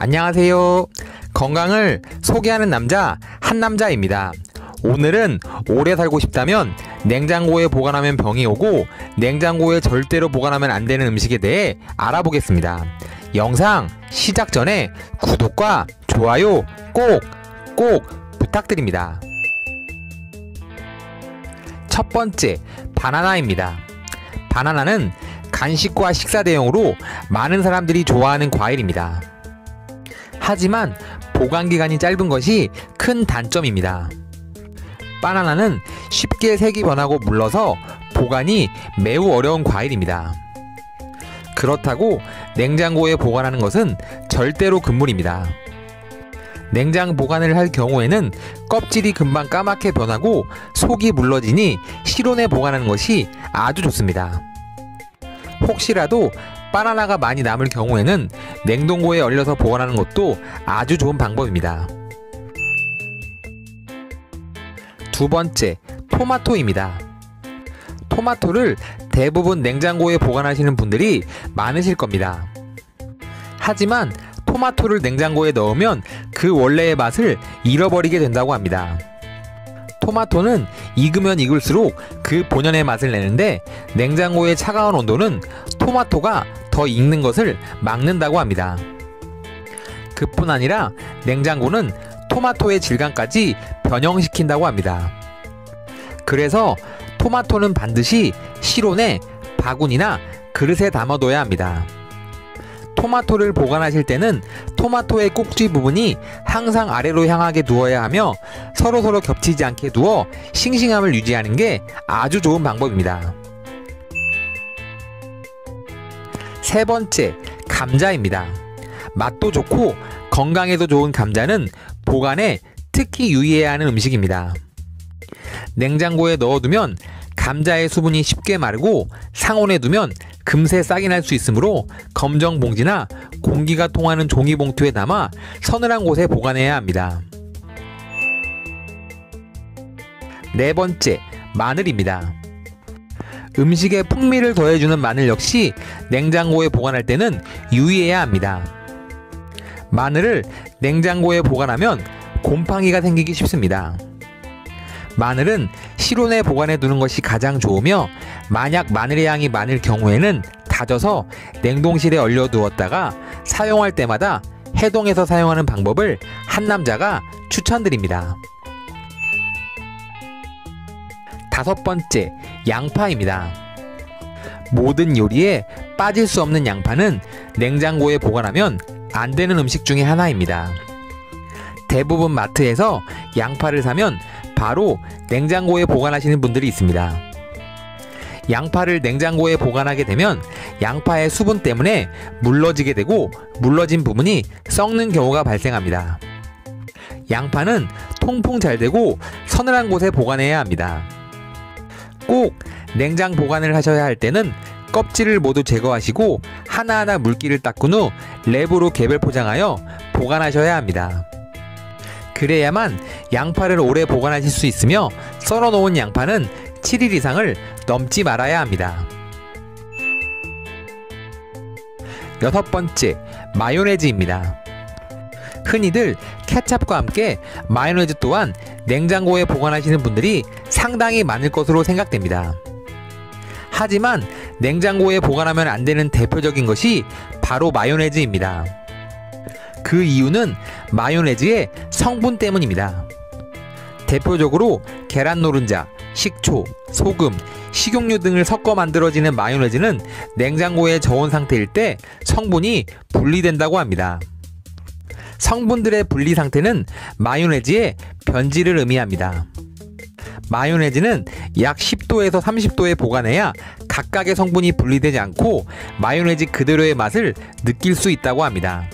안녕하세요. 건강을 소개하는 남자 한남자입니다. 오늘은 오래 살고 싶다면 냉장고에 보관하면 병이 오고 냉장고에 절대로 보관하면 안 되는 음식에 대해 알아보겠습니다. 영상 시작 전에 구독과 좋아요 꼭 부탁드립니다. 첫 번째, 바나나입니다. 바나나는 간식과 식사 대용으로 많은 사람들이 좋아하는 과일입니다. 하지만 보관기간이 짧은 것이 큰 단점입니다. 바나나는 쉽게 색이 변하고 물러서 보관이 매우 어려운 과일입니다. 그렇다고 냉장고에 보관하는 것은 절대로 금물입니다. 냉장 보관을 할 경우에는 껍질이 금방 까맣게 변하고 속이 물러지니 실온에 보관하는 것이 아주 좋습니다. 혹시라도 바나나가 많이 남을 경우에는 냉동고에 얼려서 보관하는 것도 아주 좋은 방법입니다. 두 번째, 토마토입니다. 토마토를 대부분 냉장고에 보관하시는 분들이 많으실 겁니다. 하지만 토마토를 냉장고에 넣으면 그 원래의 맛을 잃어버리게 된다고 합니다. 토마토는 익으면 익을수록 그 본연의 맛을 내는데 냉장고의 차가운 온도는 토마토가 더 익는 것을 막는다고 합니다. 그뿐 아니라 냉장고는 토마토의 질감까지 변형시킨다고 합니다. 그래서 토마토는 반드시 실온에 바구니나 그릇에 담아둬야 합니다. 토마토를 보관하실 때는 토마토의 꼭지 부분이 항상 아래로 향하게 두어야 하며 서로 겹치지 않게 두어 싱싱함을 유지하는 게 아주 좋은 방법입니다. 세 번째, 감자입니다. 맛도 좋고 건강에도 좋은 감자는 보관에 특히 유의해야 하는 음식입니다. 냉장고에 넣어두면 감자의 수분이 쉽게 마르고 상온에 두면 금세 싹이 날 수 있으므로 검정 봉지나 공기가 통하는 종이 봉투에 담아 서늘한 곳에 보관해야 합니다. 네 번째, 마늘입니다. 음식에 풍미를 더해주는 마늘 역시 냉장고에 보관할 때는 유의해야 합니다. 마늘을 냉장고에 보관하면 곰팡이가 생기기 쉽습니다. 마늘은 실온에 보관해 두는 것이 가장 좋으며 만약 마늘의 양이 많을 경우에는 다져서 냉동실에 얼려 두었다가 사용할 때마다 해동해서 사용하는 방법을 한남자가 추천드립니다. 다섯 번째, 양파입니다. 모든 요리에 빠질 수 없는 양파는 냉장고에 보관하면 안 되는 음식 중에 하나입니다. 대부분 마트에서 양파를 사면 바로 냉장고에 보관하시는 분들이 있습니다. 양파를 냉장고에 보관하게 되면 양파의 수분 때문에 물러지게 되고 물러진 부분이 썩는 경우가 발생합니다. 양파는 통풍 잘 되고 서늘한 곳에 보관해야 합니다. 꼭 냉장 보관을 하셔야 할 때는 껍질을 모두 제거하시고 하나하나 물기를 닦은 후 랩으로 개별 포장하여 보관하셔야 합니다. 그래야만 양파를 오래 보관하실 수 있으며 썰어놓은 양파는 7일 이상을 넘지 말아야 합니다. 여섯 번째, 마요네즈입니다. 흔히들 케첩과 함께 마요네즈 또한 냉장고에 보관하시는 분들이 상당히 많을 것으로 생각됩니다. 하지만 냉장고에 보관하면 안 되는 대표적인 것이 바로 마요네즈입니다. 그 이유는 마요네즈의 성분 때문입니다. 대표적으로 계란 노른자, 식초, 소금, 식용유 등을 섞어 만들어지는 마요네즈는 냉장고에 저온 상태일 때 성분이 분리된다고 합니다. 성분들의 분리 상태는 마요네즈의 변질을 의미합니다. 마요네즈는 약 10도에서 30도에 보관해야 각각의 성분이 분리되지 않고 마요네즈 그대로의 맛을 느낄 수 있다고 합니다.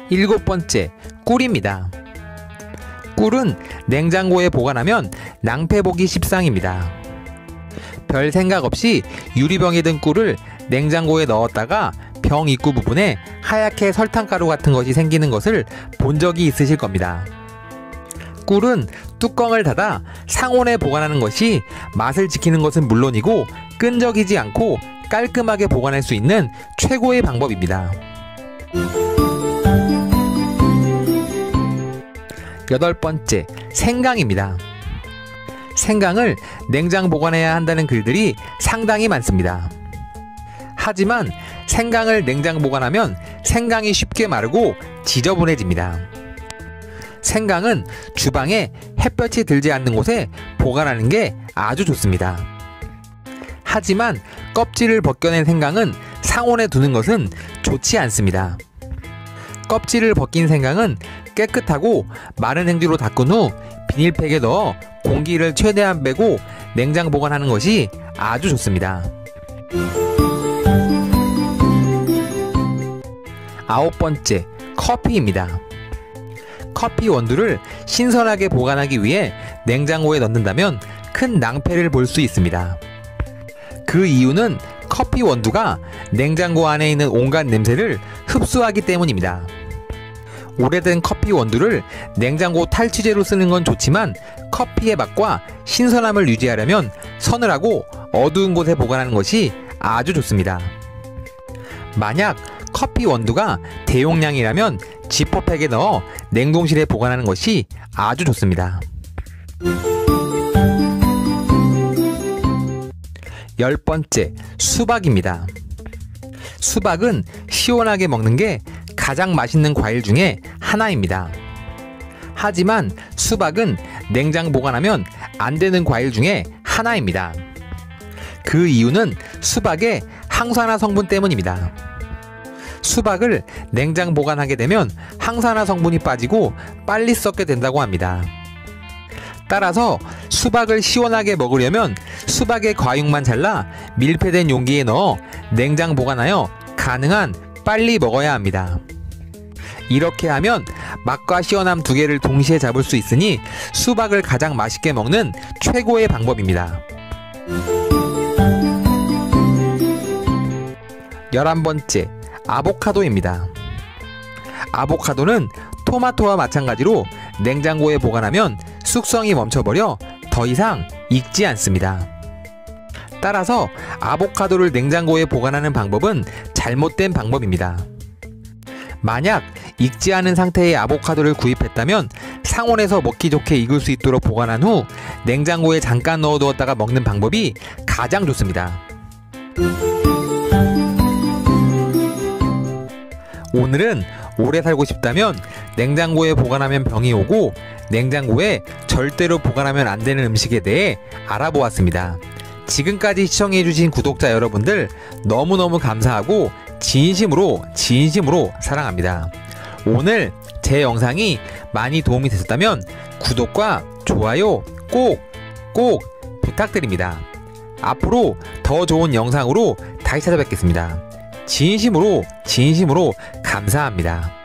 일곱 번째, 꿀입니다. 꿀은 냉장고에 보관하면 낭패보기 십상입니다. 별 생각 없이 유리병에 든 꿀을 냉장고에 넣었다가 병 입구 부분에 하얗게 설탕가루 같은 것이 생기는 것을 본 적이 있으실 겁니다. 꿀은 뚜껑을 닫아 상온에 보관하는 것이 맛을 지키는 것은 물론이고 끈적이지 않고 깔끔하게 보관할 수 있는 최고의 방법입니다. 여덟 번째, 생강입니다. 생강을 냉장 보관해야 한다는 글들이 상당히 많습니다. 하지만 생강을 냉장 보관하면 생강이 쉽게 마르고 지저분해집니다. 생강은 주방에 햇볕이 들지 않는 곳에 보관하는 게 아주 좋습니다. 하지만 껍질을 벗겨낸 생강은 상온에 두는 것은 좋지 않습니다. 껍질을 벗긴 생강은 깨끗하고 마른 행주로 닦은 후 비닐팩에 넣어 공기를 최대한 빼고 냉장 보관하는 것이 아주 좋습니다. 아홉 번째, 커피입니다. 커피 원두를 신선하게 보관하기 위해 냉장고에 넣는다면 큰 낭패를 볼 수 있습니다. 그 이유는 커피 원두가 냉장고 안에 있는 온갖 냄새를 흡수하기 때문입니다. 오래된 커피 원두를 냉장고 탈취제로 쓰는 건 좋지만 커피의 맛과 신선함을 유지하려면 서늘하고 어두운 곳에 보관하는 것이 아주 좋습니다. 만약 커피 원두가 대용량이라면 지퍼백에 넣어 냉동실에 보관하는 것이 아주 좋습니다. 열 번째, 수박입니다. 수박은 시원하게 먹는 게 가장 맛있는 과일 중에 하나입니다. 하지만 수박은 냉장 보관하면 안 되는 과일 중에 하나입니다. 그 이유는 수박의 항산화 성분 때문입니다. 수박을 냉장 보관하게 되면 항산화 성분이 빠지고 빨리 썩게 된다고 합니다. 따라서 수박을 시원하게 먹으려면 수박의 과육만 잘라 밀폐된 용기에 넣어 냉장 보관하여 가능한 빨리 먹어야 합니다. 이렇게 하면 맛과 시원함 두 개를 동시에 잡을 수 있으니 수박을 가장 맛있게 먹는 최고의 방법입니다. 11번째, 아보카도입니다. 아보카도는 토마토와 마찬가지로 냉장고에 보관하면 숙성이 멈춰버려 더 이상 익지 않습니다. 따라서 아보카도를 냉장고에 보관하는 방법은 잘못된 방법입니다. 만약 익지 않은 상태의 아보카도를 구입했다면 상온에서 먹기 좋게 익을 수 있도록 보관한 후 냉장고에 잠깐 넣어두었다가 먹는 방법이 가장 좋습니다. 오늘은 오래 살고 싶다면 냉장고에 보관하면 병이 오고 냉장고에 절대로 보관하면 안 되는 음식에 대해 알아보았습니다. 지금까지 시청해주신 구독자 여러분들 너무너무 감사하고 진심으로 사랑합니다. 오늘 제 영상이 많이 도움이 되셨다면 구독과 좋아요 꼭 부탁드립니다. 앞으로 더 좋은 영상으로 다시 찾아뵙겠습니다. 진심으로 감사합니다.